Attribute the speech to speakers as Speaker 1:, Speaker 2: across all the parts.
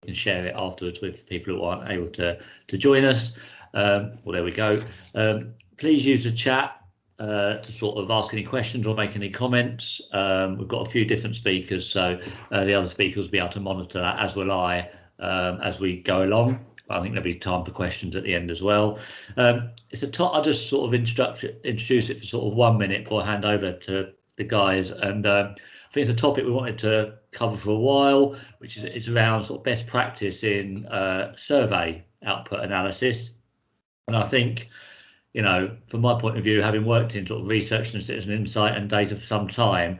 Speaker 1: can share it afterwards with people who aren't able to join us. Well, there we go. Please use the chat to sort of ask any questions or make any comments. We've got a few different speakers, so the other speakers will be able to monitor that, as will I, as we go along. I think there'll be time for questions at the end as well. It's a I'll just sort of introduce it for sort of 1 minute before I hand over to the guys. And I think it's a topic we wanted to cover for a while, which is it's around sort of best practice in survey output analysis. And I think, you know, from my point of view, having worked in sort of research and citizen insight and data for some time,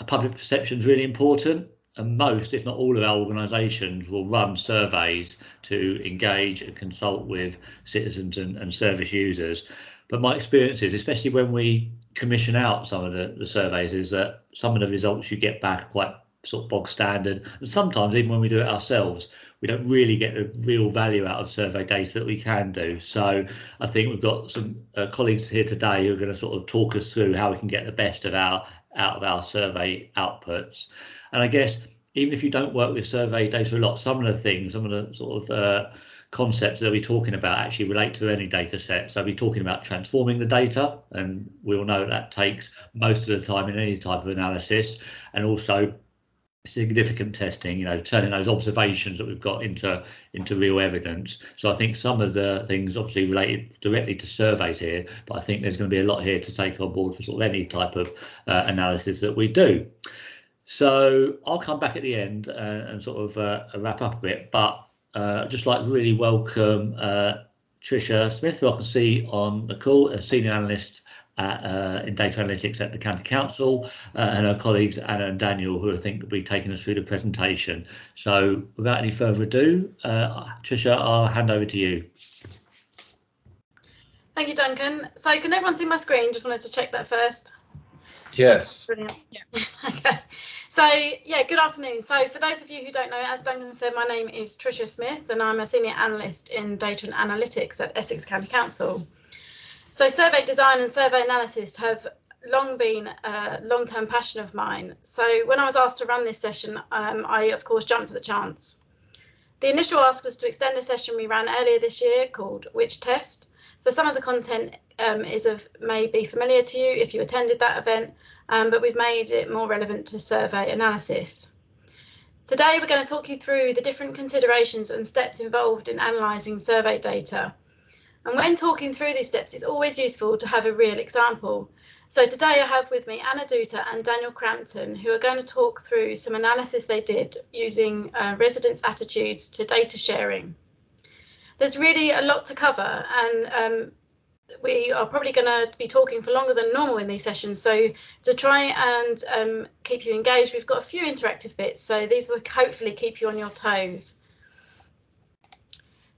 Speaker 1: public perception is really important. And most, if not all, of our organisations will run surveys to engage and consult with citizens and service users. But my experience is, especially when we commission out some of the surveys, is that some of the results you get back are quite sort of bog standard. And sometimes even when we do it ourselves, we don't really get the real value out of survey data that we can do. So I think we've got some colleagues here today who are going to sort of talk us through how we can get the best of out of our survey outputs. And I guess even if you don't work with survey data a lot, some of the things, some of the sort of concepts that we're talking about actually relate to any data set. So we're talking about transforming the data, and we all know that takes most of the time in any type of analysis, and also significant testing, you know, turning those observations that we've got into real evidence. So I think some of the things obviously related directly to surveys here, but I think there's going to be a lot here to take on board for sort of any type of analysis that we do. So I'll come back at the end and sort of wrap up a bit, but I'd just like to really welcome Tricia Smith, who I can see on the call, a senior analyst in data analytics at the County Council, and her colleagues Anna and Daniel, who I think will be taking us through the presentation. So without any further ado, Tricia, I'll hand over to you.
Speaker 2: Thank you, Duncan. So can everyone see my screen? Just wanted to check that first.
Speaker 3: Yes.
Speaker 2: Brilliant. Yeah. Okay. So yeah, good afternoon. So for those of you who don't know, as Duncan said, my name is Tricia Smith and I'm a senior analyst in data and analytics at Essex County Council. So survey design and survey analysis have long been a long-term passion of mine. So when I was asked to run this session, I of course jumped at the chance. The initial ask was to extend a session we ran earlier this year called Which Test. So some of the content may be familiar to you if you attended that event, but we've made it more relevant to survey analysis. Today, we're going to talk you through the different considerations and steps involved in analysing survey data. And when talking through these steps, it's always useful to have a real example. So today I have with me Anna Duta and Daniel Crampton, who are going to talk through some analysis they did using residents' attitudes to data sharing. There's really a lot to cover, and we are probably going to be talking for longer than normal in these sessions. So to try and keep you engaged, we've got a few interactive bits. So these will hopefully keep you on your toes.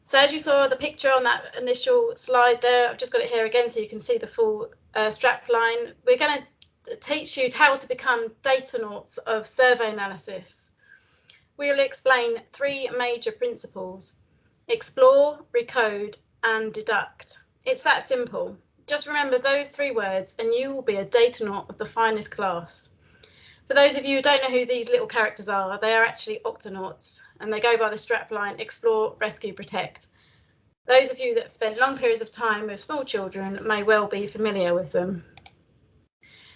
Speaker 2: So as you saw the picture on that initial slide there, I've just got it here again so you can see the full strap line. We're going to teach you how to become datanauts of survey analysis. We will explain three major principles: explore, recode, and deduct. It's that simple. Just remember those three words and you will be a datanaut of the finest class. For those of you who don't know who these little characters are, they are actually octonauts, and they go by the strapline explore, rescue, protect. Those of you that have spent long periods of time with small children may well be familiar with them.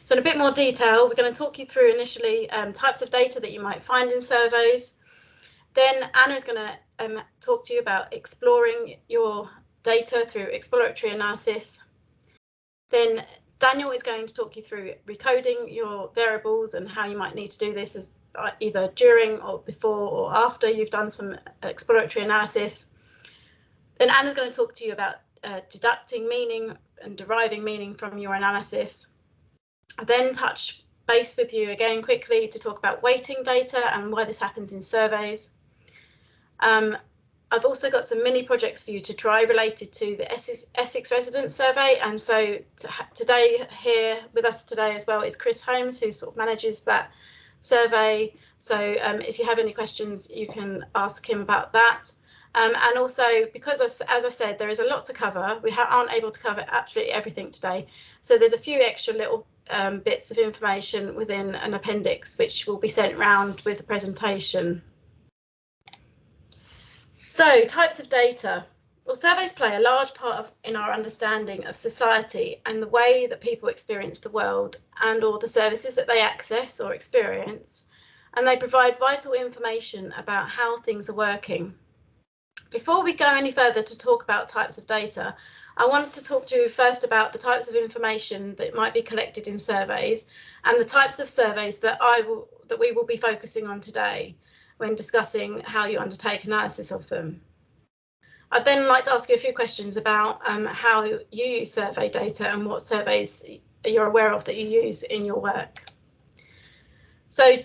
Speaker 2: So in a bit more detail, we're going to talk you through initially types of data that you might find in surveys. Then Anna is going to talk to you about exploring your data through exploratory analysis. Then Daniel is going to talk you through recoding your variables and how you might need to do this as either during or before or after you've done some exploratory analysis. Then Anna's going to talk to you about deducting meaning and deriving meaning from your analysis. I then touch base with you again quickly to talk about weighting data and why this happens in surveys. I've also got some mini projects for you to try related to the Essex Resident Survey, and so today here with us today as well is Chris Holmes, who sort of manages that survey. So if you have any questions, you can ask him about that. And also, because as I said, there is a lot to cover, we aren't able to cover absolutely everything today. So there's a few extra little bits of information within an appendix, which will be sent round with the presentation. So, types of data. Well, surveys play a large part in our understanding of society and the way that people experience the world and or the services that they access or experience, and they provide vital information about how things are working. Before we go any further to talk about types of data, I wanted to talk to you first about the types of information that might be collected in surveys and the types of surveys that we will be focusing on today when discussing how you undertake analysis of them. I'd then like to ask you a few questions about how you use survey data and what surveys you're aware of that you use in your work. So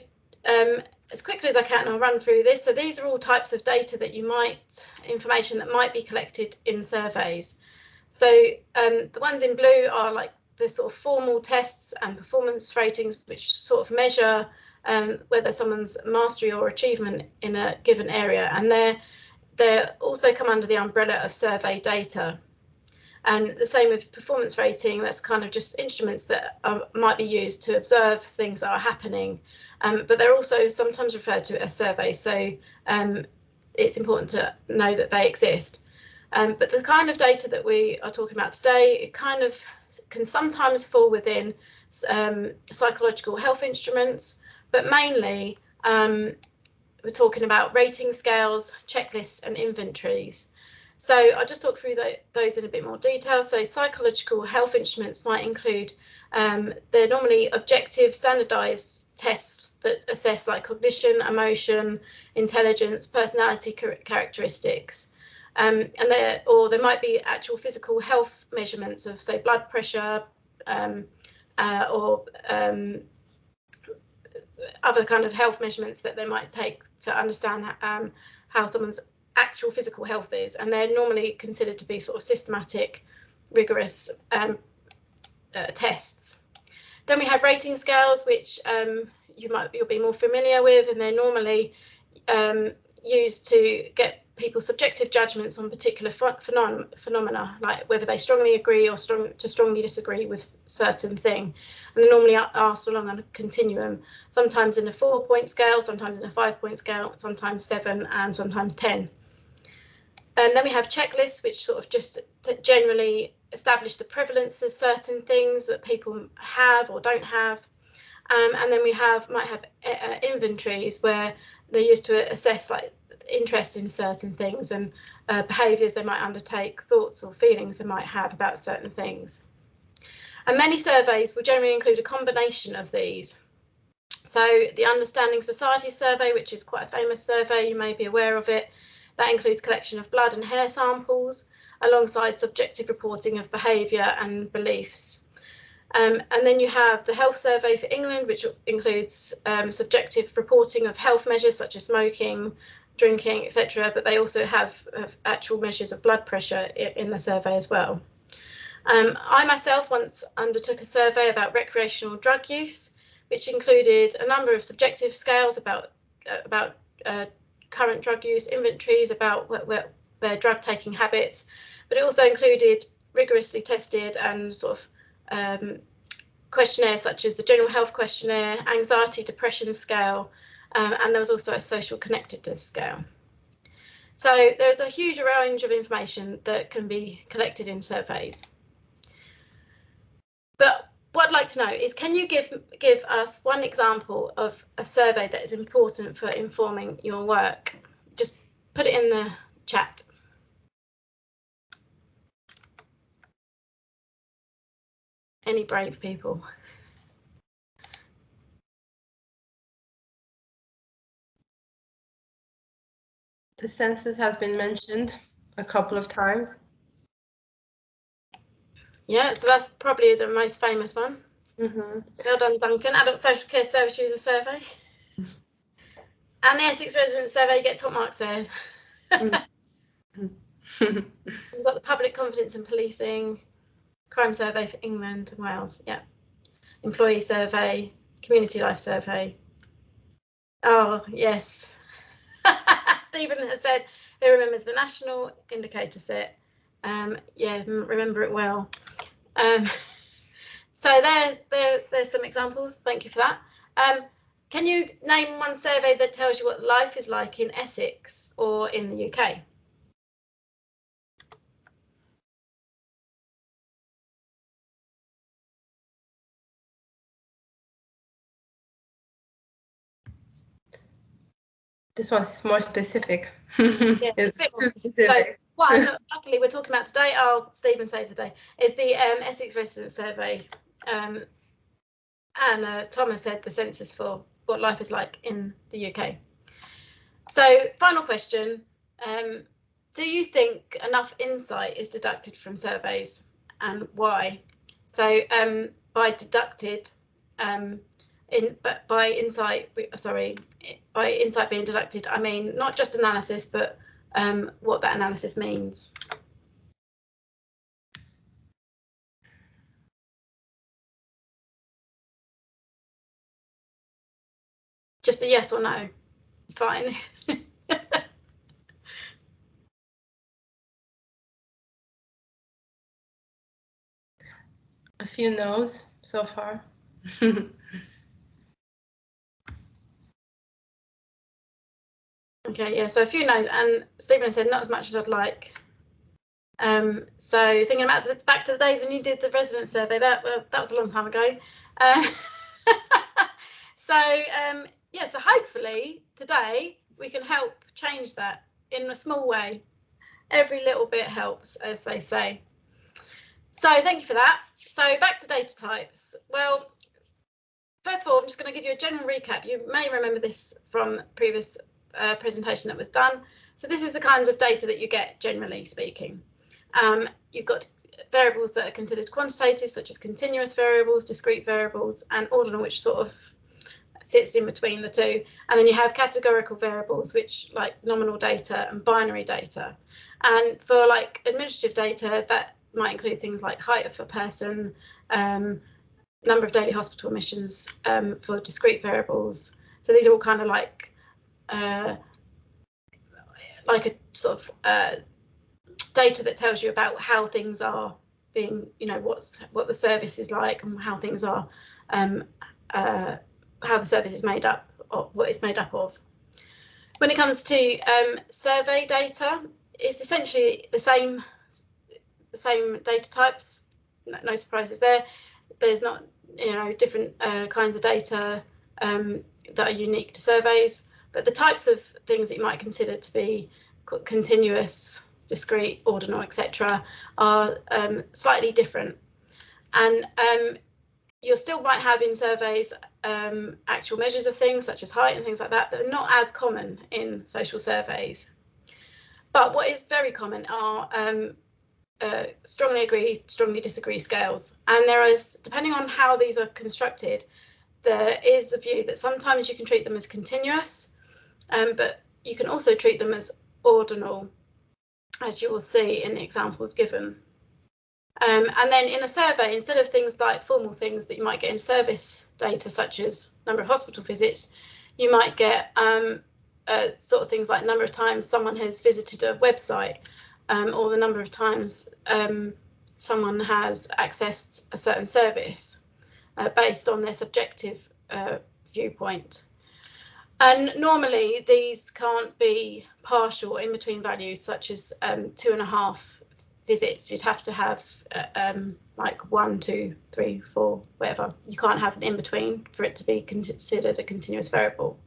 Speaker 2: as quickly as I can, I'll run through this. So these are all types of data that information that might be collected in surveys. So the ones in blue are like the sort of formal tests and performance ratings, which sort of measure whether someone's mastery or achievement in a given area, and they also come under the umbrella of survey data. And the same with performance rating, that's kind of just instruments that might be used to observe things that are happening, but they're also sometimes referred to as surveys, so it's important to know that they exist. But the kind of data that we are talking about today, it kind of can sometimes fall within psychological health instruments, but mainly we're talking about rating scales, checklists and inventories. So I'll just talk through those in a bit more detail. So psychological health instruments might include, they're normally objective, standardized tests that assess like cognition, emotion, intelligence, personality characteristics. And there might be actual physical health measurements of, say, blood pressure or other kind of health measurements that they might take to understand how someone's actual physical health is, and they're normally considered to be sort of systematic, rigorous tests. Then we have rating scales, which you'll be more familiar with, and they're normally used to get people's subjective judgments on particular phenomena, like whether they strongly agree or strongly disagree with certain thing. And they're normally asked along a continuum, sometimes in a 4-point scale, sometimes in a 5-point scale, sometimes 7, and sometimes 10. And then we have checklists, which sort of just generally establish the prevalence of certain things that people have or don't have. And then we might have inventories where they're used to assess like interest in certain things and behaviours they might undertake, thoughts or feelings they might have about certain things. And many surveys will generally include a combination of these. So the Understanding Society survey, which is quite a famous survey, you may be aware of it, that includes collection of blood and hair samples alongside subjective reporting of behaviour and beliefs. And then you have the Health Survey for England, which includes subjective reporting of health measures such as smoking, drinking, etc. But they also have actual measures of blood pressure in the survey as well. I myself once undertook a survey about recreational drug use, which included a number of subjective scales about current drug use, inventories about their drug taking habits, but it also included rigorously tested and sort of questionnaires such as the General Health Questionnaire, Anxiety Depression Scale, and there was also a Social Connectedness Scale. So there's a huge range of information that can be collected in surveys. But what I'd like to know is, can you give us one example of a survey that is important for informing your work? Just put it in the chat. Any brave people?
Speaker 3: The census has been mentioned a couple of times.
Speaker 2: Yeah, so that's probably the most famous one.
Speaker 3: Mm-hmm.
Speaker 2: Well done, Duncan. Adult Social Care Service User Survey. And the Essex Resident Survey, get top marks there. We've got the Public Confidence in Policing, Crime Survey for England and Wales, yeah. Employee Survey, Community Life Survey. Oh, yes. Stephen has said he remembers the National Indicator Set. Yeah, remember it well. So there's some examples. Thank you for that. Can you name one survey that tells you what life is like in Essex or in the UK?
Speaker 3: This one's more specific.
Speaker 2: Yeah, it's a bit more specific. So one, luckily, we're talking about today, Stephen saved the day, is the Essex Resident Survey. And Thomas said the census for what life is like in the UK. So final question, do you think enough insight is deducted from surveys, and why? So by deducted, by insight being deducted, I mean not just analysis, but what that analysis means. Just a yes or no, it's fine.
Speaker 3: A few no's so far.
Speaker 2: Okay, yeah, so a few no's, and Stephen said not as much as I'd like. So thinking about back to the days when you did the resident survey, that was a long time ago. Yeah, so hopefully today we can help change that in a small way. Every little bit helps, as they say. So thank you for that. So back to data types. Well, first of all, I'm just going to give you a general recap. You may remember this from previous presentation that was done. So this is the kinds of data that you get, generally speaking. You've got variables that are considered quantitative, such as continuous variables, discrete variables, and ordinal, which sort of sits in between the two. And then you have categorical variables, which like nominal data and binary data. And for like administrative data, that might include things like height of a person, number of daily hospital admissions for discrete variables. So these are all kind of like a sort of data that tells you about how things are being, you know, what the service is like and how things are, how the service is made up, or what it's made up of. When it comes to survey data, it's essentially the same data types. No surprises there. There's not, you know, different kinds of data that are unique to surveys, but the types of things that you might consider to be continuous, discrete, ordinal, etc., are slightly different. And you still might have in surveys actual measures of things such as height and things like that are not as common in social surveys. But what is very common are strongly agree, strongly disagree scales. And there is, depending on how these are constructed, there is the view that sometimes you can treat them as continuous, but you can also treat them as ordinal, as you will see in the examples given. And then in a survey, instead of things like formal things that you might get in service data, such as number of hospital visits, you might get sort of things like number of times someone has visited a website, or the number of times someone has accessed a certain service based on their subjective viewpoint. And normally these can't be partial in between values, such as 2.5 visits. You'd have to have like 1, 2, 3, 4, whatever. You can't have an in between for it to be considered a continuous variable.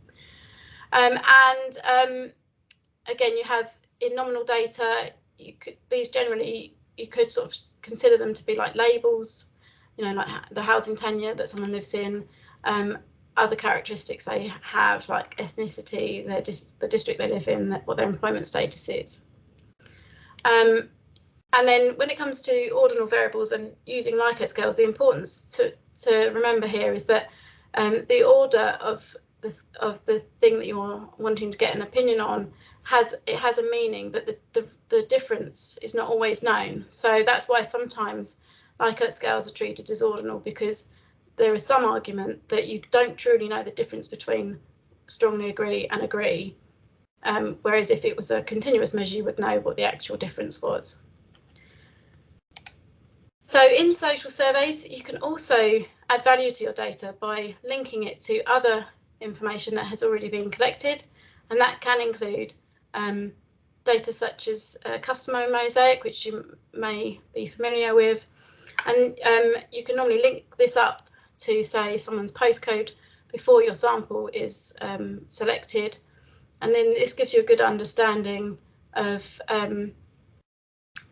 Speaker 2: Again, you have in nominal data, these generally you could sort of consider them to be like labels, you know, like the housing tenure that someone lives in, other characteristics they have, like ethnicity, the district they live in, what their employment status is. And then when it comes to ordinal variables and using Likert scales, the importance to remember here is that the order of the thing that you're wanting to get an opinion on has a meaning, but the difference is not always known. So that's why sometimes Likert scales are treated as ordinal, because there is some argument that you don't truly know the difference between strongly agree and agree, whereas if it was a continuous measure, you would know what the actual difference was. So in social surveys, you can also add value to your data by linking it to other information that has already been collected, and that can include data such as customer mosaic, which you may be familiar with, and you can normally link this up to, say, someone's postcode before your sample is selected, And then this gives you a good understanding of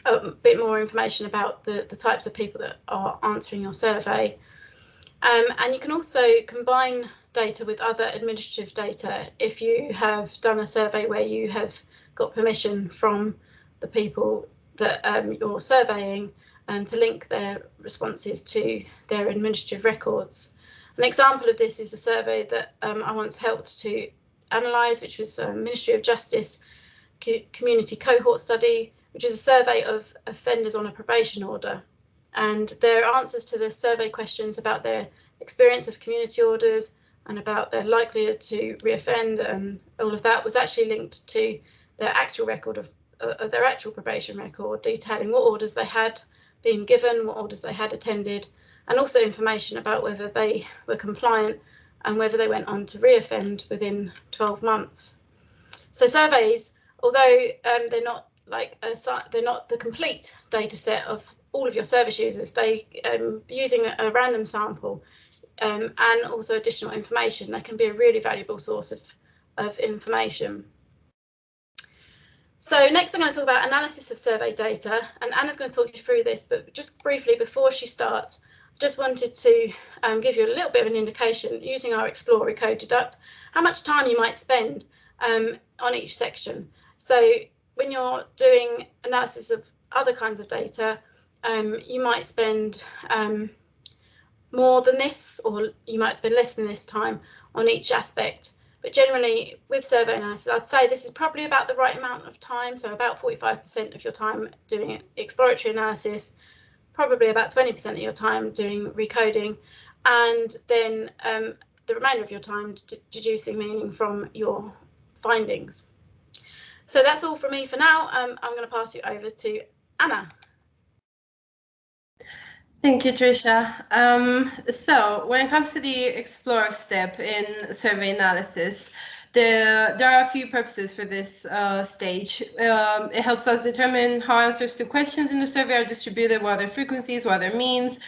Speaker 2: a bit more information about the types of people that are answering your survey. And you can also combine data with other administrative data if you have done a survey where you have got permission from the people that you're surveying to link their responses to their administrative records. An example of this is the survey that I once helped to analyse, which was a Ministry of Justice community cohort study, which is a survey of offenders on a probation order. And their answers to the survey questions about their experience of community orders and about their likelihood to reoffend and all of that was actually linked to their actual record of their actual probation record, detailing what orders they had been given, what orders they had attended, and also information about whether they were compliant and whether they went on to reoffend within 12 months. So surveys, although they're not the complete data set of all of your service users, they using a random sample and also additional information, that can be a really valuable source of information. So next we're going to talk about analysis of survey data, and Anna's going to talk you through this, but just briefly before she starts, I just wanted to give you a little bit of an indication using our Explore, Recode, Deduct, how much time you might spend on each section. So when you're doing analysis of other kinds of data, you might spend more than this, or you might spend less than this time on each aspect. But generally, with survey analysis, I'd say this is probably about the right amount of time. So about 45% of your time doing exploratory analysis, probably about 20% of your time doing recoding, and then the remainder of your time deducing meaning from your findings. So that's all from me for now. I'm going to pass you over to Anna.
Speaker 3: Thank you, Tricia. So when it comes to the explore step in survey analysis, there are a few purposes for this stage. It helps us determine how answers to questions in the survey are distributed, what are their frequencies, what are their means.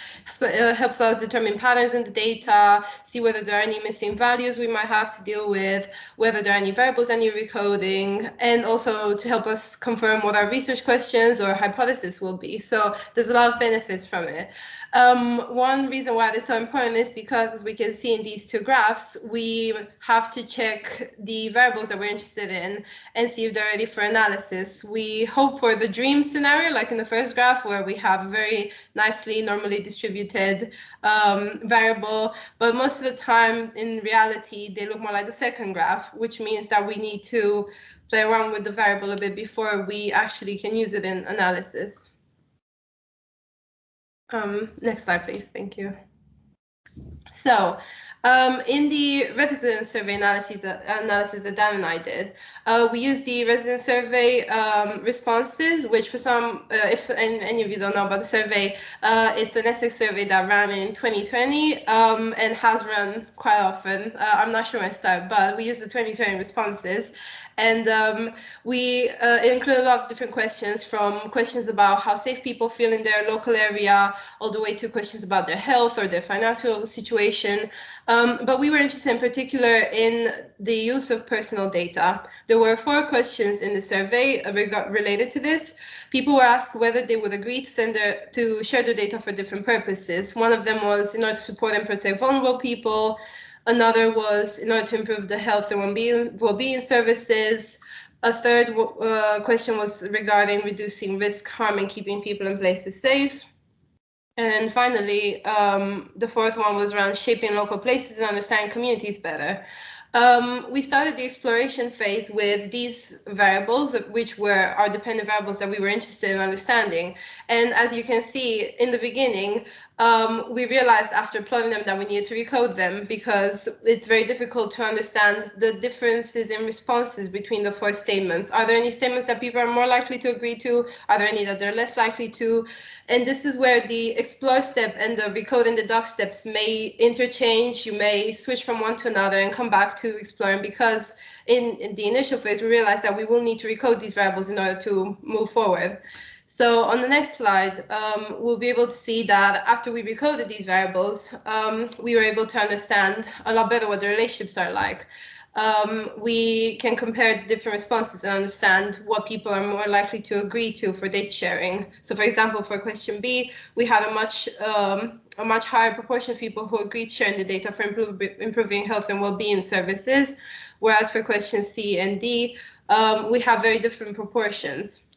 Speaker 3: It helps us determine patterns in the data, see whether there are any missing values we might have to deal with, whether there are any variables that need recoding, and also to help us confirm what our research questions or hypotheses will be. So there's a lot of benefits from it. One reason why this is so important is because, as we can see in these two graphs, we have to check the variables that we're interested in and see if they're ready for analysis. We hope for the dream scenario, like in the first graph, where we have a very nicely normally distributed variable, but most of the time in reality they look more like the second graph, which means that we need to play around with the variable a bit before we actually can use it in analysis. Next slide, please. Thank you. So in the resident survey analysis that Dan and I did, we used the resident survey responses, which for some, if any of you don't know about the survey, it's an Essex survey that ran in 2020 and has run quite often. I'm not sure when it started, but we used the 2020 responses. And we include a lot of different questions, from questions about how safe people feel in their local area, all the way to questions about their health or their financial situation. But we were interested in particular in the use of personal data. There were 4 questions in the survey related to this. People were asked whether they would agree to share their data for different purposes. One of them was in order to support and protect vulnerable people. Another was in order to improve the health and well-being services. A third question was regarding reducing risk, harm, and keeping people and places safe. And finally, the 4th one was around shaping local places and understanding communities better. We started the exploration phase with these variables, which were our dependent variables that we were interested in understanding. And as you can see in the beginning, we realized after plotting them that we needed to recode them, because it's very difficult to understand the differences in responses between the 4 statements. Are there any statements that people are more likely to agree to? Are there any that they're less likely to? And this is where the explore step and the recode and deduct steps may interchange. You may switch from one to another and come back to exploring, because in the initial phase, we realized that we will need to recode these variables in order to move forward. So on the next slide, we'll be able to see that after we recoded these variables, we were able to understand a lot better what the relationships are like. we can compare the different responses and understand what people are more likely to agree to for data sharing. So for example, for question B, we had a much higher proportion of people who agreed sharing the data for improving health and well-being services, whereas for questions C and D, we have very different proportions.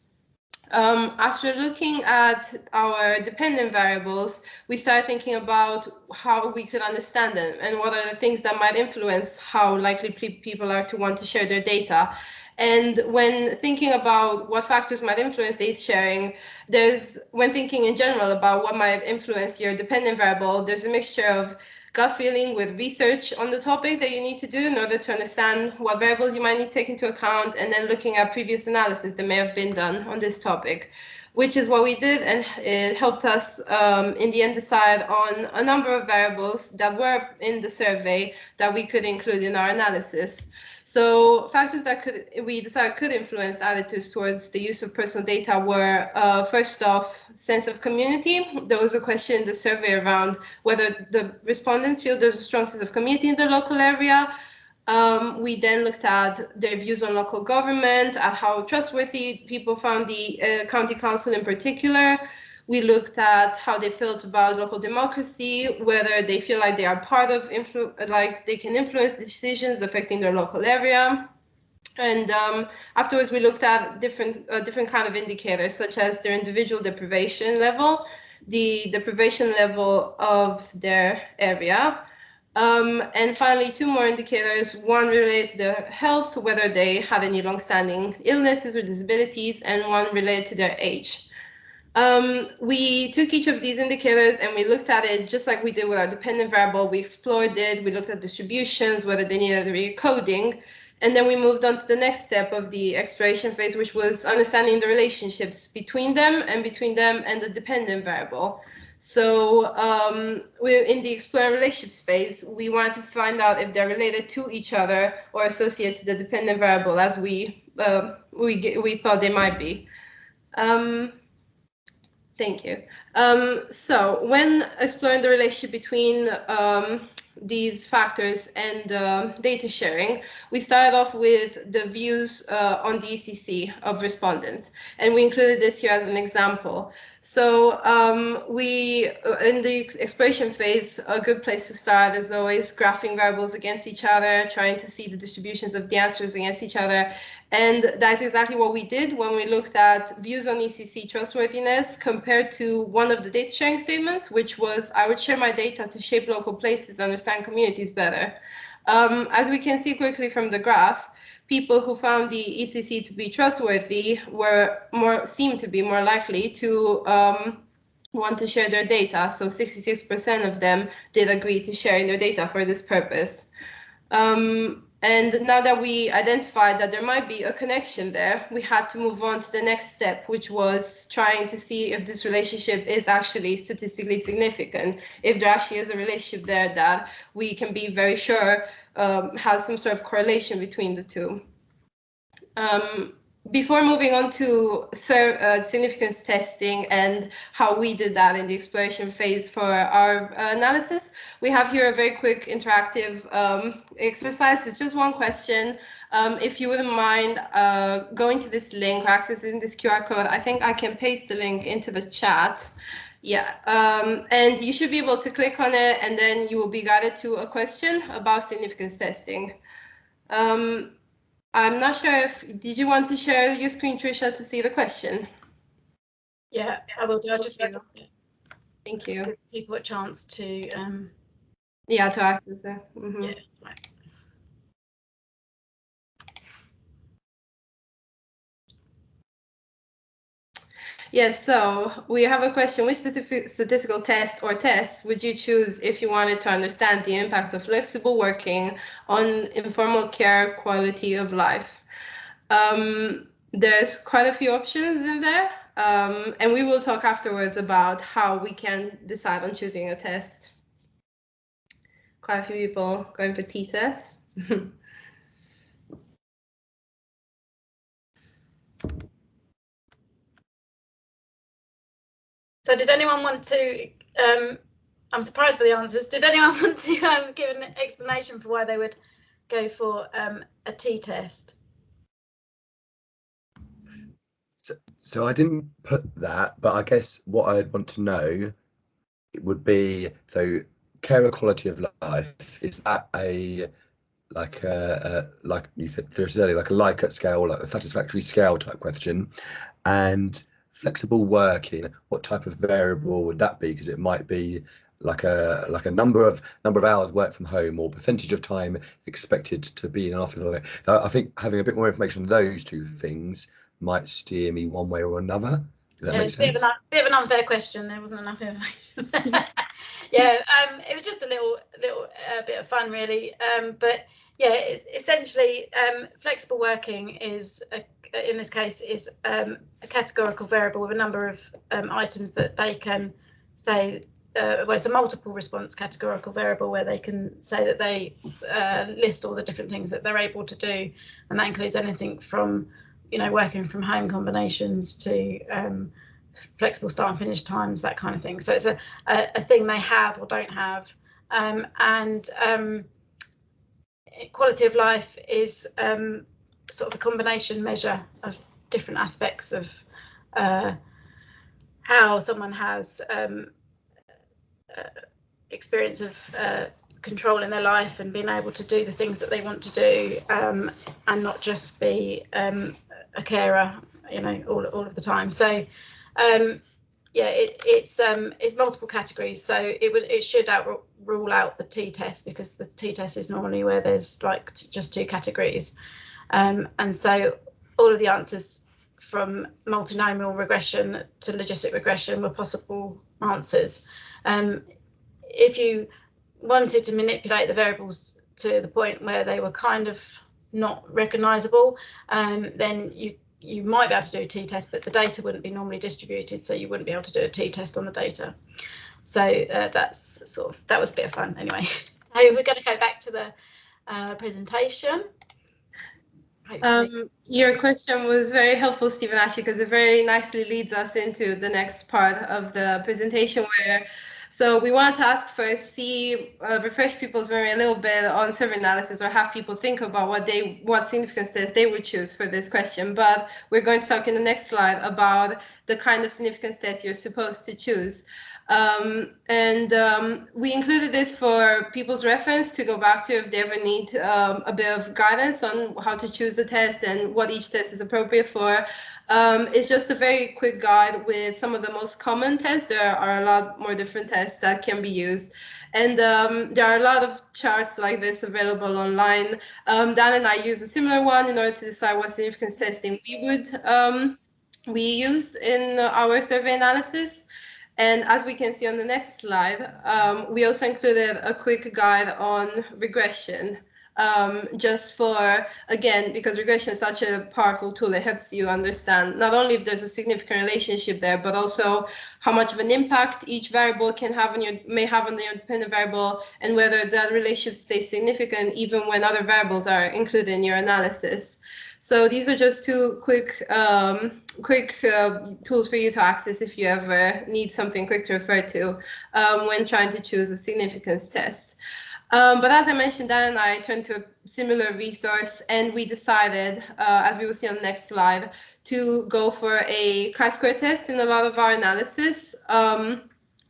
Speaker 3: After looking at our dependent variables, we started thinking about how we could understand them and what are the things that might influence how likely people are to want to share their data. And when thinking about what factors might influence data sharing, when thinking in general about what might influence your dependent variable, there's a mixture of gut feeling with research on the topic that you need to do in order to understand what variables you might need to take into account, and then looking at previous analysis that may have been done on this topic, which is what we did, and it helped us in the end decide on a number of variables that were in the survey that we could include in our analysis. So factors that we decided could influence attitudes towards the use of personal data were, first off, sense of community. There was a question in the survey around whether the respondents feel there's a strong sense of community in their local area. We then looked at their views on local government, at how trustworthy people found the county council in particular. We looked at how they felt about local democracy, whether they feel like they are part of, like they can influence decisions affecting their local area. And afterwards, we looked at different kind of indicators, such as their individual deprivation level, the deprivation level of their area, and finally, two more indicators, one related to their health, whether they had any long-standing illnesses or disabilities, and one related to their age. We took each of these indicators and we looked at it just like we did with our dependent variable. We explored it, we looked at distributions, whether they needed recoding, and then we moved on to the next step of the exploration phase, which was understanding the relationships between them and the dependent variable. So we're in the exploring relationships phase. We wanted to find out if they're related to each other or associated to the dependent variable, as we thought they might be. Thank you. So when exploring the relationship between these factors and data sharing, we started off with the views on the ECC of respondents, and we included this here as an example. So in the exploration phase, a good place to start is always graphing variables against each other, trying to see the distributions of the answers against each other. And that's exactly what we did when we looked at views on ECC trustworthiness compared to one of the data sharing statements, which was, I would share my data to shape local places, understand communities better. As we can see quickly from the graph, people who found the ECC to be trustworthy seemed to be more likely to want to share their data. So 66% of them did agree to sharing their data for this purpose. And now that we identified that there might be a connection there, we had to move on to the next step, which was trying to see if this relationship is actually statistically significant, if there actually is a relationship there that we can be very sure has some sort of correlation between the two. Before moving on to significance testing and how we did that in the exploration phase for our analysis, we have here a very quick interactive exercise. It's just one question. If you wouldn't mind going to this link or accessing this QR code, I think I can paste the link into the chat. Yeah, and you should be able to click on it, and then you will be guided to a question about significance testing. I'm not sure did you want to share your screen, Tricia, to see the question?
Speaker 2: Yeah, I will do. I'll just read it.
Speaker 3: Thank you.
Speaker 2: To give people a chance to
Speaker 3: yeah, to access it. Mm-hmm.
Speaker 2: Yeah, that's right.
Speaker 3: Yes, so we have a question. Which statistical test or tests would you choose if you wanted to understand the impact of flexible working on informal care quality of life? There's quite a few options in there, and we will talk afterwards about how we can decide on choosing a test. Quite a few people going for t-test.
Speaker 2: So did anyone want to, I'm surprised by the answers, did anyone want to give an explanation for why they would go for a t-test.
Speaker 4: So I didn't put that, but I guess what I'd want to know would be, so carer quality of life, is that like you said earlier, like a Likert scale, like a satisfactory scale type question? And flexible working, what type of variable would that be? Because it might be like a number of hours work from home, or percentage of time expected to be in an office. I think having a bit more information on those two things might steer me one way or another. Does that make sense?
Speaker 2: It's a bit of an unfair question. There wasn't enough information. Yeah, it was just a little bit of fun, really. But yeah, it's essentially flexible working is in this case is a categorical variable with a number of items that they can say. Well, it's a multiple response categorical variable where they can say that they list all the different things that they're able to do, and that includes anything from, you know, working from home combinations to flexible start and finish times, that kind of thing. So it's a thing they have or don't have, and quality of life is sort of a combination measure of different aspects of how someone has experience of control in their life and being able to do the things that they want to do, and not just be a carer, you know, all of the time. So yeah, it's multiple categories. So it should rule out the t-test, because the t-test is normally where there's like just two categories, and so all of the answers from multinomial regression to logistic regression were possible answers. If you wanted to manipulate the variables to the point where they were kind of not recognizable, then you might be able to do a t-test, but the data wouldn't be normally distributed, so you wouldn't be able to do a t-test on the data. So that was a bit of fun anyway. So we're going to go back to the presentation.
Speaker 3: Your question was very helpful, Stephen, actually, because it very nicely leads us into the next part of the presentation, where so we want to ask first, refresh people's memory a little bit on survey analysis, or have people think about what significance test they would choose for this question. But we're going to talk in the next slide about the kind of significance test you're supposed to choose. We included this for people's reference to go back to if they ever need a bit of guidance on how to choose the test and what each test is appropriate for. It's just a very quick guide with some of the most common tests. There are a lot more different tests that can be used. And there are a lot of charts like this available online. Dan and I use a similar one in order to decide what significance testing we used in our survey analysis. And as we can see on the next slide, we also included a quick guide on regression, just for, again, because regression is such a powerful tool, it helps you understand not only if there's a significant relationship there, but also how much of an impact each variable may have on your dependent variable, and whether that relationship stays significant even when other variables are included in your analysis. So these are just two quick tools for you to access if you ever need something quick to refer to when trying to choose a significance test. But as I mentioned, Dan and I turned to a similar resource, and we decided, as we will see on the next slide, to go for a chi-square test in a lot of our analysis.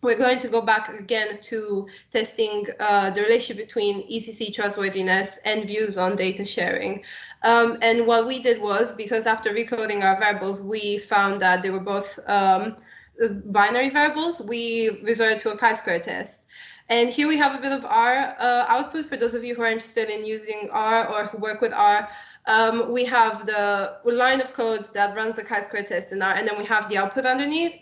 Speaker 3: We're going to go back again to testing the relationship between ECC trustworthiness and views on data sharing. And what we did was, because after recoding our variables, we found that they were both binary variables, we resorted to a chi-square test. And here we have a bit of R output for those of you who are interested in using R or who work with R. We have the line of code that runs the chi-square test in R, and then we have the output underneath.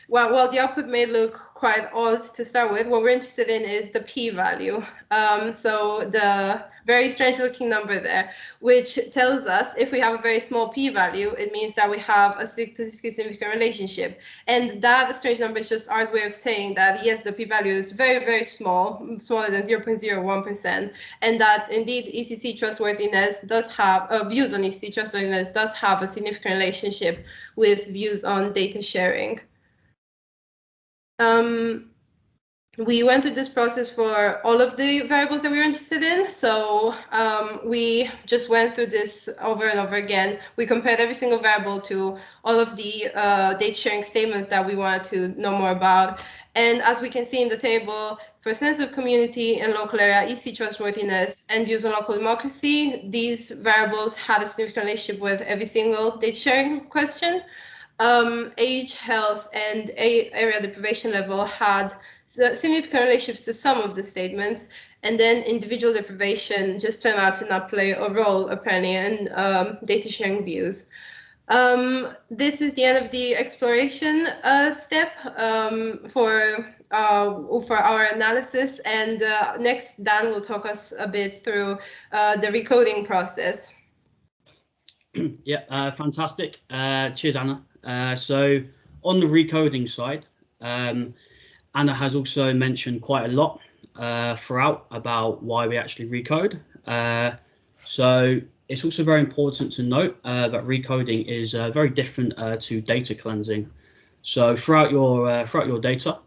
Speaker 3: While the output may look quite odd to start with, what we're interested in is the p-value. So the very strange looking number there, which tells us if we have a very small p-value, it means that we have a statistically significant relationship. And that strange number is just R's way of saying that, yes, the p-value is very, very small, smaller than 0.01%, and that indeed ECC trustworthiness does have, views on ECC trustworthiness does have a significant relationship with views on data sharing. we went through this process for all of the variables that we were interested in. So we just went through this over and over again. We compared every single variable to all of the data sharing statements that we wanted to know more about. And as we can see in the table, for sense of community and local area, EC trustworthiness, and views on local democracy, these variables had a significant relationship with every single data sharing question. Age, health, and area deprivation level had significant relationships to some of the statements, and then individual deprivation just turned out to not play a role, apparently, in data sharing views. This is the end of the exploration step for our analysis, and next Dan will talk us a bit through the recoding process.
Speaker 5: Yeah, fantastic. Cheers, Anna. So on the recoding side, Anna has also mentioned quite a lot throughout about why we actually recode. So it's also very important to note that recoding is very different to data cleansing. So throughout your data,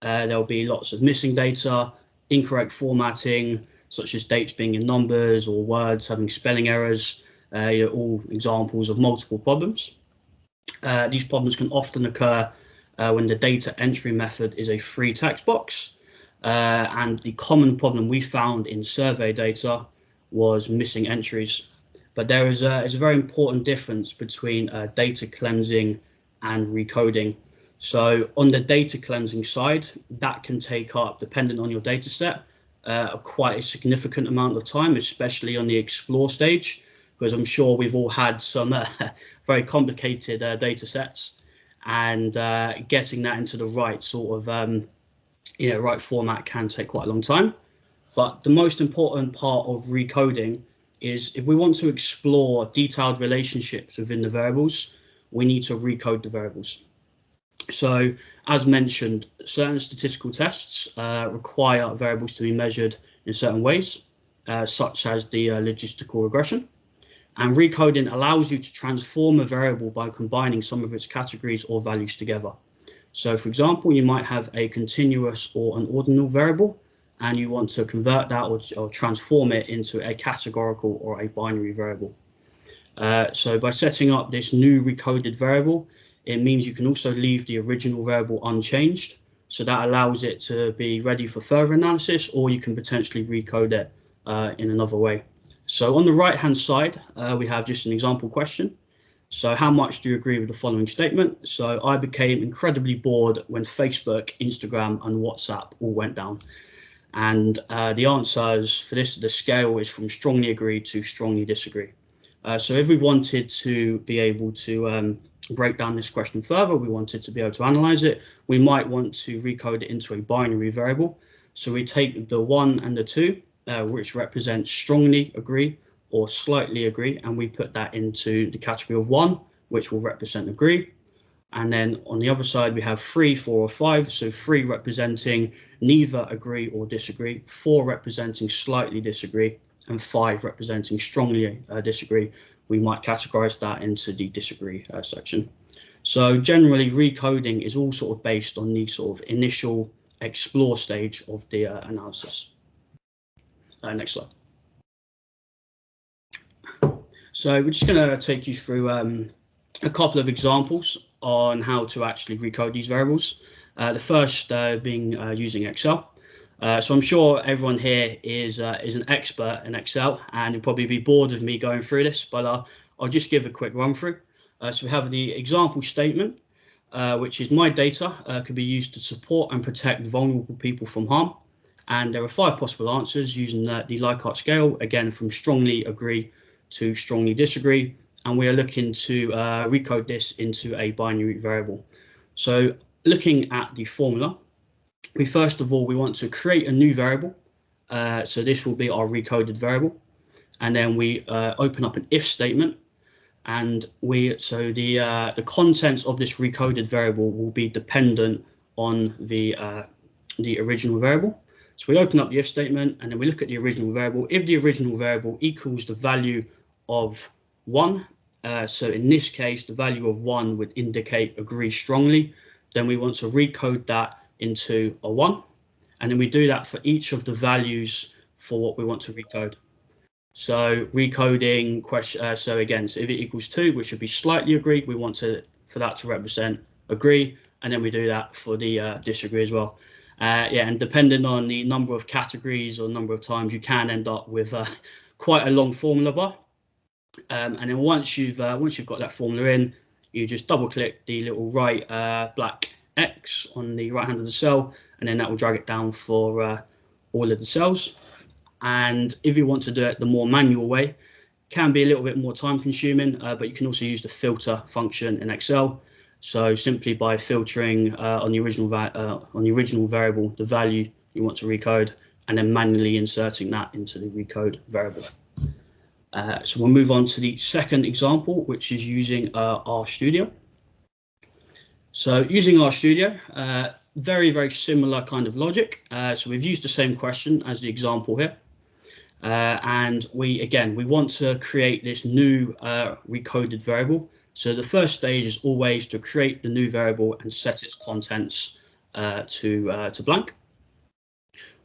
Speaker 5: there will be lots of missing data, incorrect formatting, such as dates being in numbers or words having spelling errors. All examples of multiple problems. These problems can often occur when the data entry method is a free text box. And the common problem we found in survey data was missing entries. But there is a very important difference between data cleansing and recoding. So on the data cleansing side, that can take up, depending on your data set, quite a significant amount of time, especially on the explore stage, because I'm sure we've all had some very complicated data sets, and getting that into the right sort of right format can take quite a long time. But the most important part of recoding is if we want to explore detailed relationships within the variables, we need to recode the variables. So as mentioned, certain statistical tests require variables to be measured in certain ways, such as the logistical regression. And recoding allows you to transform a variable by combining some of its categories or values together. So for example, you might have a continuous or an ordinal variable, and you want to convert that or transform it into a categorical or a binary variable. So by setting up this new recoded variable, it means you can also leave the original variable unchanged. So that allows it to be ready for further analysis, or you can potentially recode it in another way. So on the right hand side, we have just an example question. So how much do you agree with the following statement? So I became incredibly bored when Facebook, Instagram and WhatsApp all went down. And the answers for this, the scale is from strongly agree to strongly disagree. So if we wanted to be able to break down this question further, we wanted to be able to analyze it, we might want to recode it into a binary variable. So we take the 1 and the 2, which represents strongly agree or slightly agree, and we put that into the category of 1, which will represent agree. And then on the other side, we have 3, 4, or 5. So 3 representing neither agree or disagree, 4 representing slightly disagree, and 5 representing strongly disagree. We might categorize that into the disagree section. So generally, recoding is all sort of based on the sort of initial explore stage of the analysis. Next slide. So we're just going to take you through a couple of examples on how to actually recode these variables. The first being using Excel. So I'm sure everyone here is an expert in Excel, and you'll probably be bored of me going through this, but I'll just give a quick run through. So we have the example statement, which is my data could be used to support and protect vulnerable people from harm. And there are 5 possible answers using the Likert scale, again from strongly agree to strongly disagree. And we are looking to recode this into a binary variable. So looking at the formula, first of all, we want to create a new variable. So this will be our recoded variable. And then we open up an if statement. And the contents of this recoded variable will be dependent on the original variable. So we open up the if statement, and then we look at the original variable. If the original variable equals the value of 1, so in this case, the value of 1 would indicate agree strongly, then we want to recode that into a 1. And then we do that for each of the values for what we want to recode. So recoding question. So again, so if it equals 2, which would be slightly agree, we want for that to represent agree, and then we do that for the disagree as well. Yeah, and depending on the number of categories or number of times, you can end up with quite a long formula bar. And then once you've got that formula in, you just double click the little right black X on the right hand of the cell, and then that will drag it down for all of the cells. And if you want to do it the more manual way, can be a little bit more time consuming, but you can also use the filter function in Excel. So simply by filtering on the original variable the value you want to recode, and then manually inserting that into the recode variable. So we'll move on to the second example, which is using RStudio. So using RStudio, very, very similar kind of logic. So we've used the same question as the example here. And we want to create this new recoded variable. So the first stage is always to create the new variable and set its contents to blank.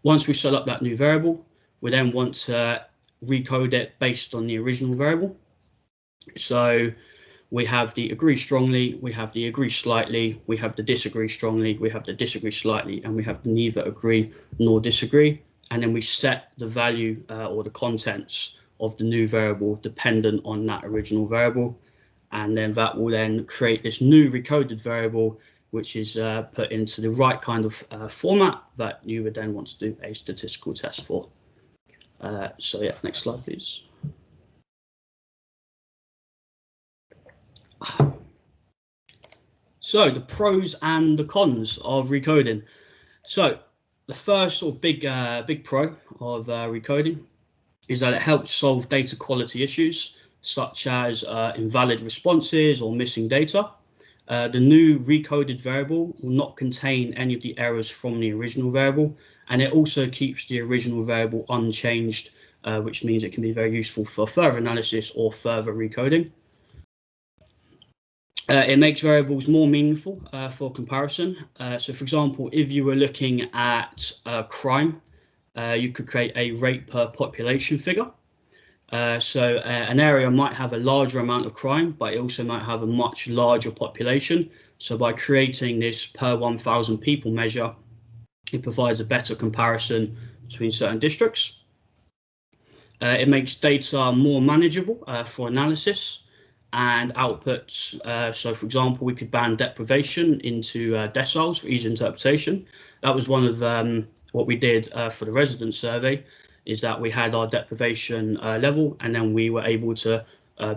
Speaker 5: Once we set up that new variable, we then want to recode it based on the original variable. So we have the agree strongly, we have the agree slightly, we have the disagree strongly, we have the disagree slightly, and we have the neither agree nor disagree. And then we set the value or the contents of the new variable dependent on that original variable. And then that will then create this new recoded variable, which is put into the right kind of format that you would then want to do a statistical test for. So yeah, next slide, please. So the pros and the cons of recoding. So the first sort of big pro of recoding is that it helps solve data quality issues such as invalid responses or missing data. The new recoded variable will not contain any of the errors from the original variable, and it also keeps the original variable unchanged, which means it can be very useful for further analysis or further recoding. It makes variables more meaningful for comparison. So for example, if you were looking at crime, you could create a rate per population figure. So an area might have a larger amount of crime, but it also might have a much larger population. So by creating this per 1,000 people measure, it provides a better comparison between certain districts. It makes data more manageable for analysis and outputs. So for example, we could band deprivation into deciles for easy interpretation. That was one of what we did for the resident survey, is that we had our deprivation level, and then we were able to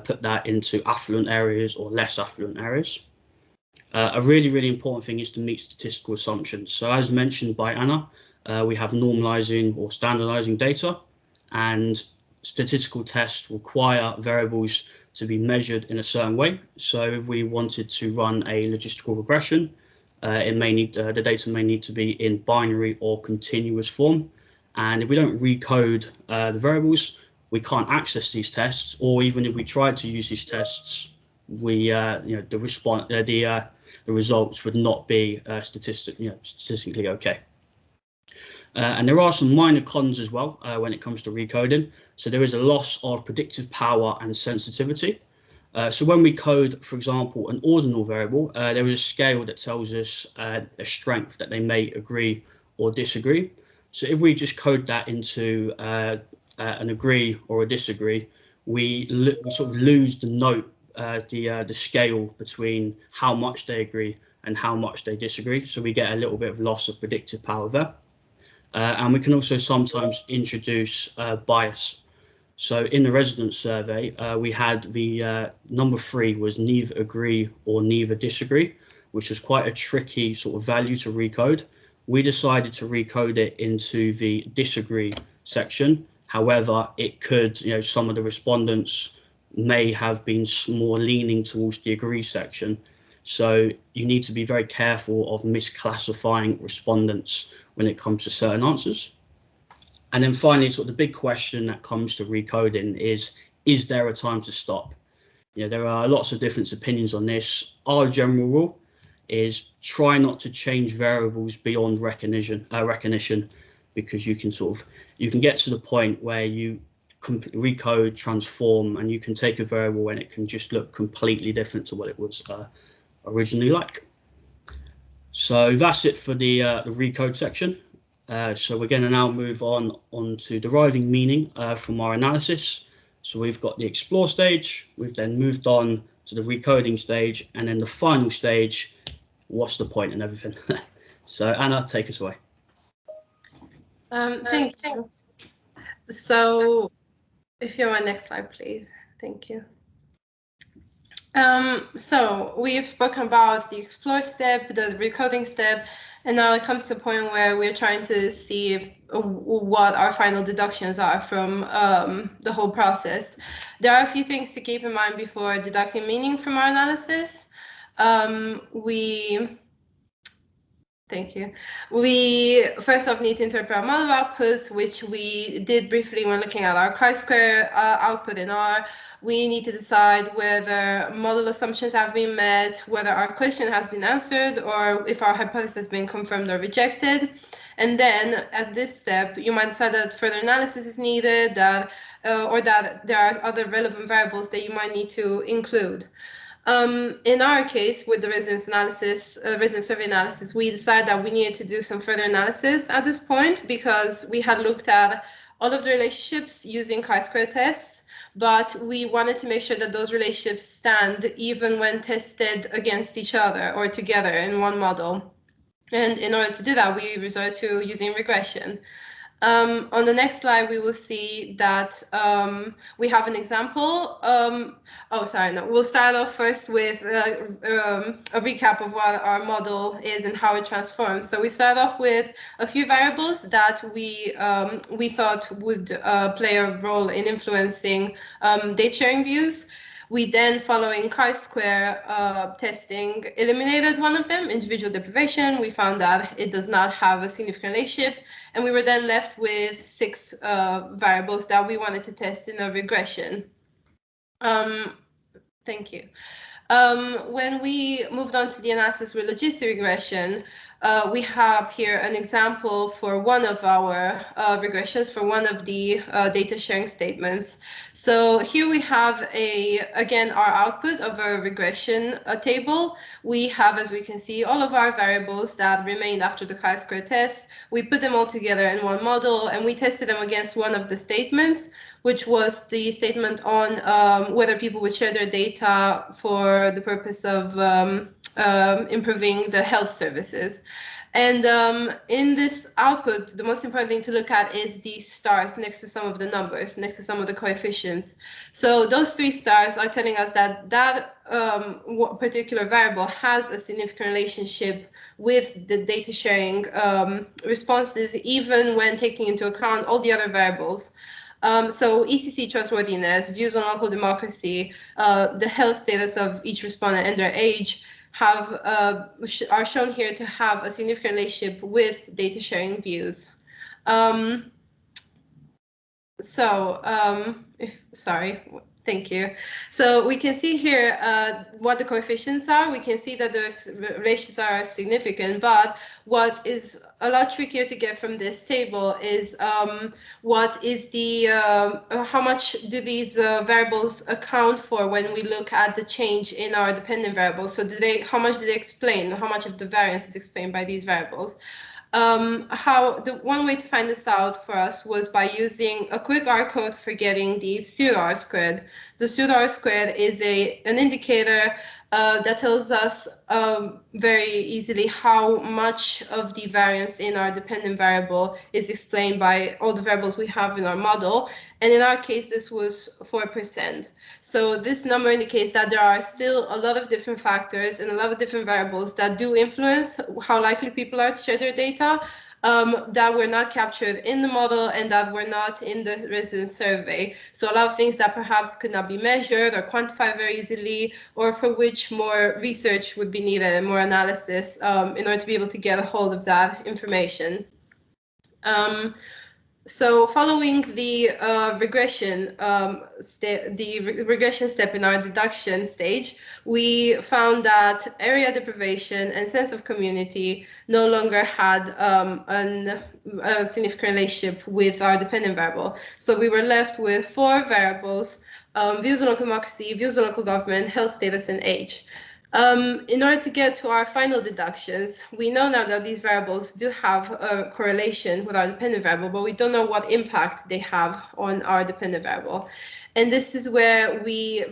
Speaker 5: put that into affluent areas or less affluent areas. A really, really important thing is to meet statistical assumptions. So as mentioned by Anna, we have normalizing or standardizing data, and statistical tests require variables to be measured in a certain way. So if we wanted to run a logistical regression, the data may need to be in binary or continuous form. And if we don't recode the variables, we can't access these tests. Or even if we tried to use these tests, the results would not be statistically okay. And there are some minor cons as well when it comes to recoding. So there is a loss of predictive power and sensitivity. So when we code, for example, an ordinal variable, there is a scale that tells us a strength that they may agree or disagree. So if we just code that into an agree or a disagree, we sort of lose the note, the scale between how much they agree and how much they disagree. So we get a little bit of loss of predictive power there. And we can also sometimes introduce bias. So in the resident survey, we had the number 3 was neither agree or neither disagree, which was quite a tricky sort of value to recode. We decided to recode it into the disagree section. However, it could, some of the respondents may have been more leaning towards the agree section. So you need to be very careful of misclassifying respondents when it comes to certain answers. And then finally, sort of the big question that comes to recoding is there a time to stop? There are lots of different opinions on this. Our general rule is try not to change variables beyond recognition, because you can get to the point where you recode, transform, and you can take a variable and it can just look completely different to what it was originally like. So that's it for the recode section. So we're going to now move on to deriving meaning from our analysis. So we've got the explore stage, we've then moved on to the recoding stage, and then the final stage, what's the point and everything. So Anna, take us away.
Speaker 3: Thank you. So if you're on next slide, please. Thank you. So we've spoken about the explore step, the recoding step, and now it comes to the point where we're trying to see if what our final deductions are from the whole process. There are a few things to keep in mind before deducting meaning from our analysis. Thank you. We first off need to interpret our model outputs, which we did briefly when looking at our chi-square output in R. We need to decide whether model assumptions have been met, whether our question has been answered, or if our hypothesis has been confirmed or rejected. And then at this step, you might decide that further analysis is needed, or that there are other relevant variables that you might need to include. In our case, with the residence survey analysis, we decided that we needed to do some further analysis at this point because we had looked at all of the relationships using chi-square tests, but we wanted to make sure that those relationships stand even when tested against each other or together in one model. And in order to do that, we resort to using regression. On the next slide, we will see that we have an example. We'll start off first with a recap of what our model is and how it transforms. So we start off with a few variables that we thought would play a role in influencing data sharing views. We then, following chi-square testing, eliminated one of them, individual deprivation. We found that it does not have a significant relationship. And we were then left with 6 variables that we wanted to test in a regression. Thank you. When we moved on to the analysis with logistic regression, we have here an example for one of our regressions for one of the data sharing statements. So here we have again our output of a regression table. We have, as we can see, all of our variables that remained after the chi-square test. We put them all together in one model and we tested them against one of the statements, which was the statement on whether people would share their data for the purpose of improving the health services. And in this output, the most important thing to look at is the stars next to some of the numbers, next to some of the coefficients. So those 3 stars are telling us that that particular variable has a significant relationship with the data sharing responses, even when taking into account all the other variables. So ECC trustworthiness, views on local democracy, the health status of each respondent and their age are shown here to have a significant relationship with data sharing views. Thank you. So we can see here what the coefficients are. We can see that those relations are significant, but what is a lot trickier to get from this table is what is the how much do these variables account for when we look at the change in our dependent variables? So how much do they explain? How much of the variance is explained by these variables? One way to find this out for us was by using a quick R code for getting the pseudo R squared. The pseudo R squared is an indicator that tells us very easily how much of the variance in our dependent variable is explained by all the variables we have in our model. And in our case, this was 4%. So this number indicates that there are still a lot of different factors and a lot of different variables that do influence how likely people are to share their data that were not captured in the model and that were not in the resident survey. So a lot of things that perhaps could not be measured or quantified very easily, or for which more research would be needed and more analysis in order to be able to get a hold of that information. So following the regression regression step in our deduction stage, we found that area deprivation and sense of community no longer had a significant relationship with our dependent variable. So we were left with 4 variables: views on local democracy, views on local government, health status, and age. In order to get to our final deductions, we know now that these variables do have a correlation with our dependent variable, but we don't know what impact they have on our dependent variable. And this is where we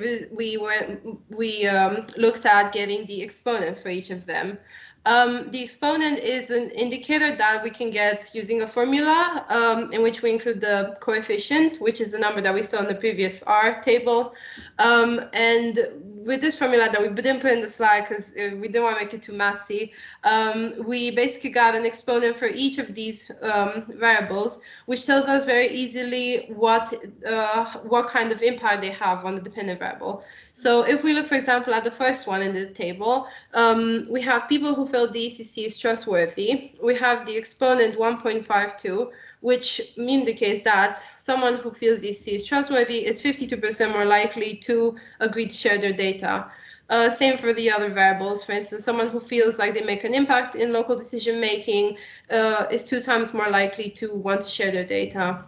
Speaker 3: looked at getting the exponents for each of them. The exponent is an indicator that we can get using a formula in which we include the coefficient, which is the number that we saw in the previous R table. And with this formula that we didn't put in the slide because we didn't want to make it too mathsy, we basically got an exponent for each of these variables, which tells us very easily what kind of impact they have on the dependent variable. So if we look, for example, at the first one in the table, we have people who feel the ECC is trustworthy. We have the exponent 1.52, which indicates that someone who feels the ECC is trustworthy is 52% more likely to agree to share their data. Same for the other variables. For instance, someone who feels like they make an impact in local decision making is 2 times more likely to want to share their data.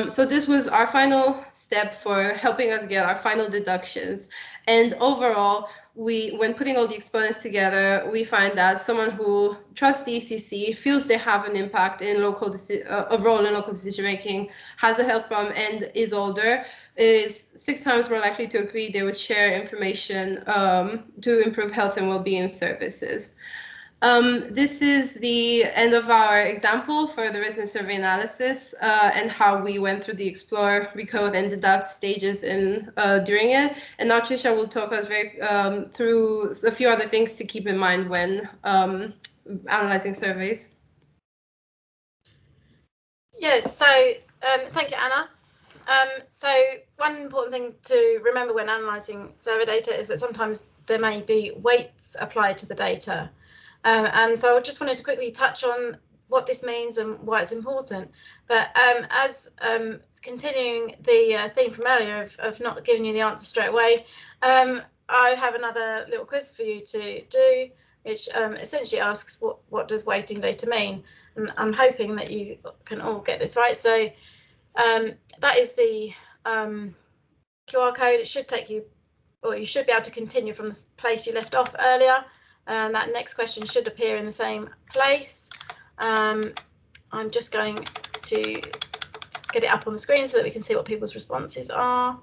Speaker 3: So this was our final step for helping us get our final deductions. And overall, when putting all the exponents together, we find that someone who trusts the ECC, feels they have an impact in a role in local decision making, has a health problem, and is older, is 6 times more likely to agree they would share information to improve health and well-being services. This is the end of our example for the resident survey analysis and how we went through the explore, recode, and deduct stages during it. And now Tricia will talk us through a few other things to keep in mind when analyzing surveys.
Speaker 2: Yeah, so thank you, Anna. So one important thing to remember when analysing survey data is that sometimes there may be weights applied to the data. And so I just wanted to quickly touch on what this means and why it's important. But as continuing the theme from earlier of not giving you the answer straight away, I have another little quiz for you to do, which essentially asks what does weighting data mean? And I'm hoping that you can all get this right. So that is the QR code. It should take you, or you should be able to continue from the place you left off earlier. That next question should appear in the same place. I'm just going to get it up on the screen so that we can see what people's responses are.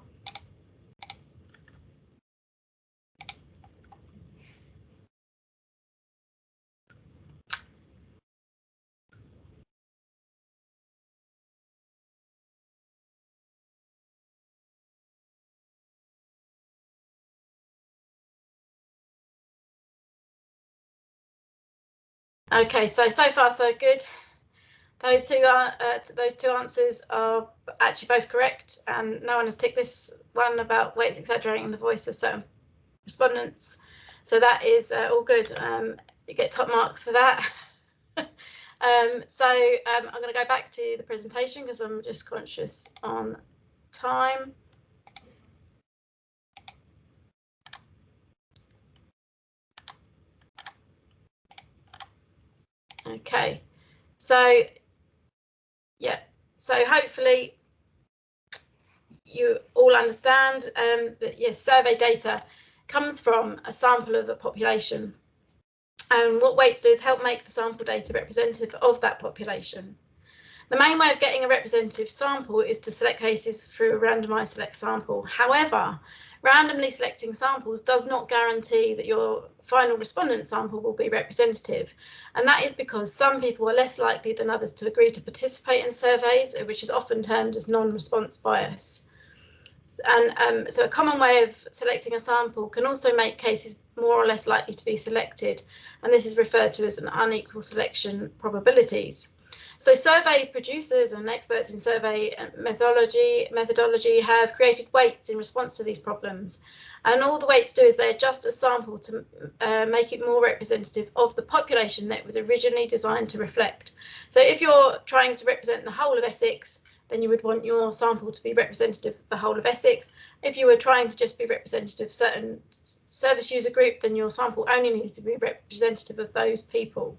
Speaker 2: Okay, so far so good. Those two answers are actually both correct, and no one has ticked this one about weights exaggerating the voice of certain respondents. So that is all good. You get top marks for that. I'm going to go back to the presentation because I'm just conscious on time. Okay, so yeah, so hopefully you all understand that yes, survey data comes from a sample of a population, and what weights do is help make the sample data representative of that population. The main way of getting a representative sample is to select cases through a randomized select sample. However, randomly selecting samples does not guarantee that your final respondent sample will be representative. And that is because some people are less likely than others to agree to participate in surveys, which is often termed as non-response bias. And so a common way of selecting a sample can also make cases more or less likely to be selected. And this is referred to as an unequal selection probabilities. So survey producers and experts in survey methodology have created weights in response to these problems. And all the weights do is they adjust a sample to make it more representative of the population that it was originally designed to reflect. So if you're trying to represent the whole of Essex, then you would want your sample to be representative of the whole of Essex. If you were trying to just be representative of certain service user group, then your sample only needs to be representative of those people.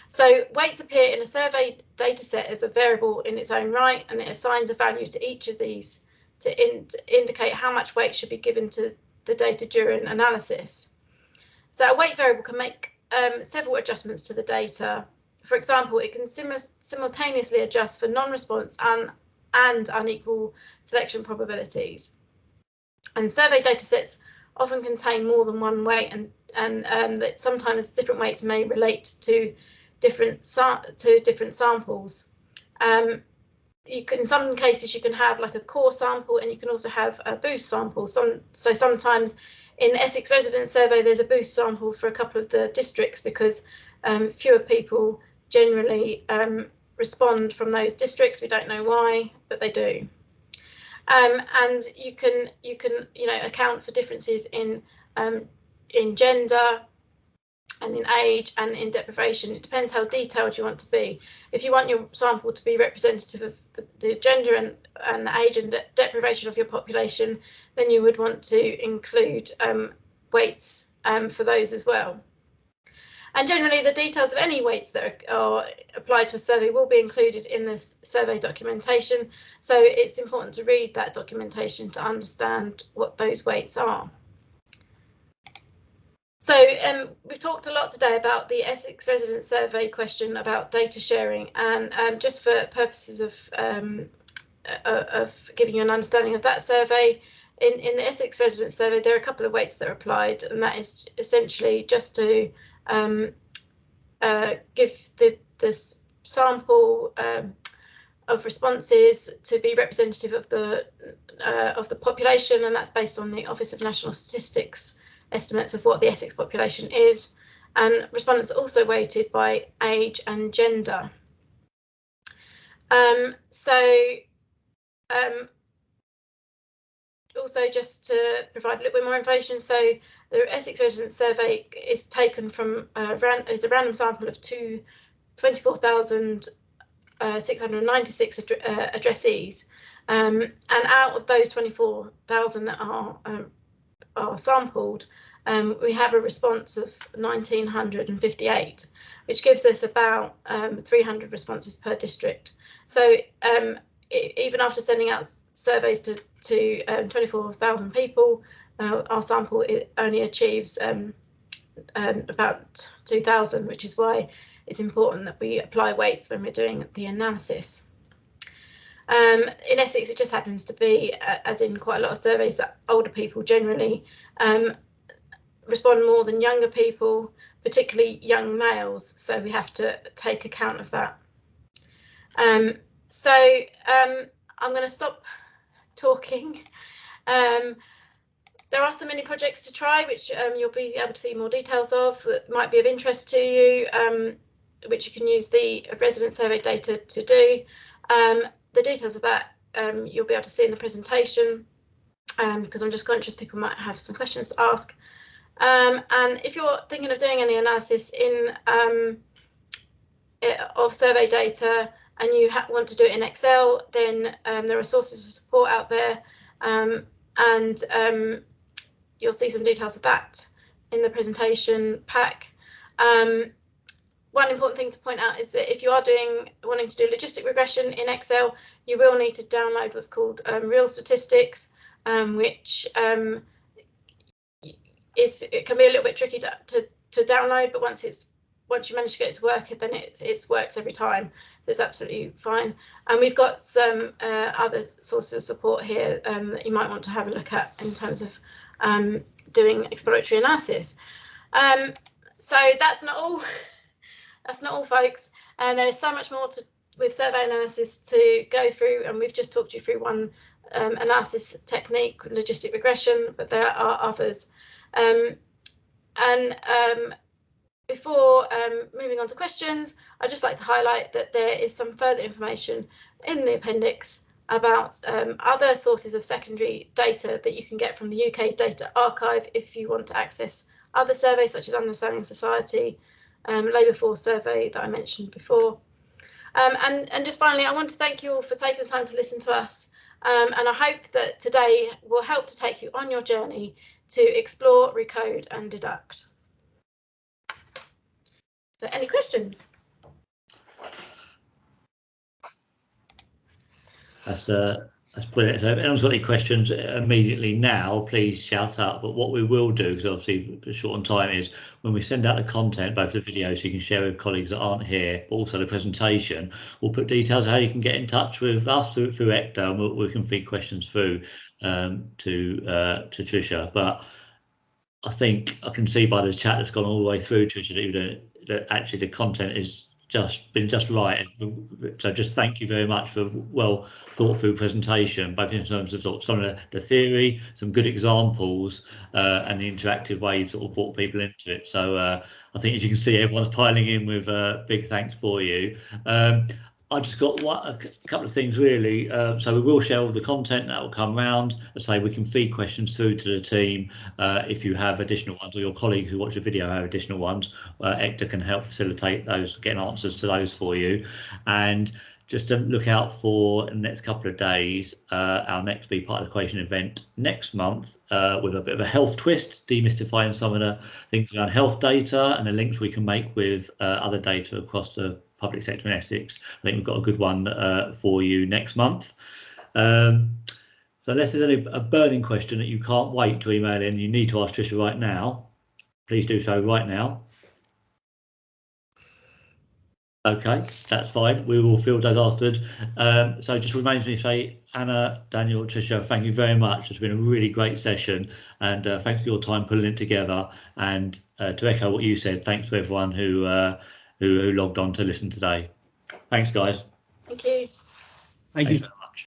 Speaker 2: So weights appear in a survey data set as a variable in its own right, and it assigns a value to each of these to indicate how much weight should be given to the data during analysis. So a weight variable can make several adjustments to the data. For example, it can simultaneously adjust for non-response and unequal selection probabilities. And survey data sets often contain more than one weight, and that sometimes different weights may relate to different samples. In some cases you can have like a core sample, and you can also have a boost sample. So sometimes in the Essex Resident Survey there's a boost sample for a couple of the districts because fewer people generally respond from those districts. We don't know why, but they do. And you can account for differences in gender and in age and in deprivation. It depends how detailed you want to be. If you want your sample to be representative of the gender and the age and deprivation of your population, then you would want to include weights for those as well. And generally the details of any weights that are applied to a survey will be included in this survey documentation. So it's important to read that documentation to understand what those weights are. So we've talked a lot today about the Essex Resident Survey question about data sharing, and just for purposes of giving you an understanding of that survey, in the Essex Resident Survey there are a couple of weights that are applied, and that is essentially just to give the sample of responses to be representative of the population, and that's based on the Office of National Statistics estimates of what the Essex population is, and respondents are also weighted by age and gender. Also just to provide a little bit more information, so the Essex Resident Survey is taken from a random sample of 24,696 addressees, and out of those 24,000 that are sampled, we have a response of 1,958, which gives us about 300 responses per district. So even after sending out surveys to 24,000 people, our sample only achieves about 2,000, which is why it's important that we apply weights when we're doing the analysis. In Essex, it just happens to be, as in quite a lot of surveys, that older people generally respond more than younger people, particularly young males, so we have to take account of that. I'm going to stop talking. There are some mini projects to try, which you'll be able to see more details of that might be of interest to you, which you can use the resident survey data to do. The details of that you'll be able to see in the presentation, because I'm just conscious people might have some questions to ask. And if you're thinking of doing any analysis of survey data and you want to do it in Excel, then there are sources of support out there, and you'll see some details of that in the presentation pack. One important thing to point out is that if you are wanting to do logistic regression in Excel, you will need to download what's called real statistics, which it can be a little bit tricky to download, but once you manage to get it to work, then it works every time. So it's absolutely fine. And we've got some other sources of support here that you might want to have a look at in terms of doing exploratory analysis. So that's not all. That's not all, folks. And there is so much more with survey analysis to go through, and we've just talked you through one analysis technique, logistic regression, but there are others. Before moving on to questions, I'd just like to highlight that there is some further information in the appendix about other sources of secondary data that you can get from the UK Data Archive if you want to access other surveys such as Understanding Society, Labour Force Survey that I mentioned before. And just finally, I want to thank you all for taking the time to listen to us. And I hope that today will help to take you on your journey to explore, recode and deduct. So any questions?
Speaker 1: That's brilliant. So if anyone's got any questions immediately now, please shout out. But what we will do, because obviously we're short on time, is when we send out the content, both the video so you can share with colleagues that aren't here, but also the presentation, we'll put details of how you can get in touch with us through ecda, and we can feed questions through to Tricia. But I think I can see by the chat that's gone all the way through, Tricia, that actually the content is been just right. So just thank you very much for a well thought through presentation, both in terms of sort of some of the theory, some good examples, and the interactive way you sort of brought people into it. So I think, as you can see, everyone's piling in with big thanks for you. I just got a couple of things really. So we will share all the content that will come around. As I say, we can feed questions through to the team if you have additional ones, or your colleagues who watch the video have additional ones. ecda can help facilitate those, getting answers to those for you. And just to look out for in the next couple of days, our next Be Part of the Equation event next month with a bit of a health twist, demystifying some of the things around health data and the links we can make with other data across the public sector in Essex. I think we've got a good one for you next month. So unless there's a burning question that you can't wait to email in, you need to ask Tricia right now, please do so right now. Okay, that's fine. We will field those afterwards. So just remains me to say, Anna, Daniel, Tricia, thank you very much. It's been a really great session, and thanks for your time pulling it together. And to echo what you said, thanks to everyone who logged on to listen today. Thanks, guys.
Speaker 2: Thank you.
Speaker 5: Thank you.